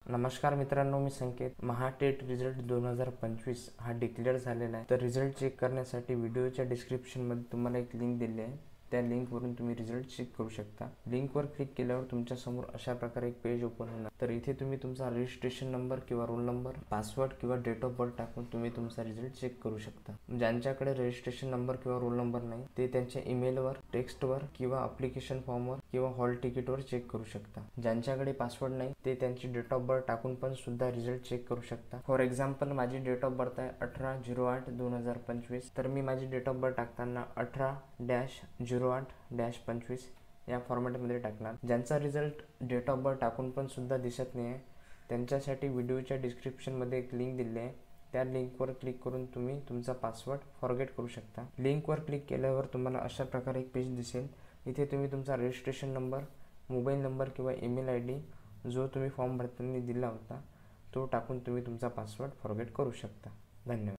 नमस्कार मित्रांनो, मी संकेत. महाटेट रिझल्ट 2025 हा डिक्लेअर झालेला आहे. तर रिझल्ट चेक करण्यासाठी व्हिडिओच्या डिस्क्रिप्शनमध्ये तुम्हाला एक लिंक दिली आहे. त्या लिंकवरून तुम्ही रिझल्ट चेक करू शकता. लिंकवर क्लिक केल्यावर तुमच्यासमोर अशा प्रकारे एक पेज ओपन होणार. तर इथे तुम्ही तुमचा रजिस्ट्रेशन नंबर किंवा रोल नंबर, पासवर्ड किंवा डेट ऑफ बर्थ टाकून तुम्ही तुमचा रिझल्ट चेक करू शकता. ज्यांच्याकडे रजिस्ट्रेशन नंबर किंवा रोल नंबर नाही ते त्यांच्या ईमेलवर, टेक्स्टवर किंवा ॲप्लिकेशन फॉर्मवर किंवा हॉल तिकीटवर चेक करू शकता. ज्यांच्याकडे पासवर्ड नाही ते त्यांची डेट ऑफ बर्थ टाकून पण सुद्धा रिझल्ट चेक करू शकता. फॉर एक्झाम्पल, माझी डेट ऑफ बर्थ आहे 18/08/2025. तर मी माझी डेट ऑफ बर्थ टाकताना 18-08-25 या फॉर्मॅटमध्ये टाकणार. ज्यांचा रिझल्ट डेट ऑफ बर्थ टाकून पण सुद्धा दिसत नाही आहे त्यांच्यासाठी व्हिडिओच्या डिस्क्रिप्शनमध्ये एक लिंक दिली आहे. त्या लिंकवर क्लिक करून तुम्ही तुमचा पासवर्ड फॉरगेट करू शकता. लिंकवर क्लिक केल्यावर तुम्हाला अशा प्रकारे एक पेज दिसेल. इथे तुम्ही तुमचा रजिस्ट्रेशन नंबर, मोबाईल नंबर किंवा ईमेल ID जो तुम्ही फॉर्म भरताना दिला होता तो टाकून तुम्ही तुमचा पासवर्ड फॉरगेट करू शकता. धन्यवाद.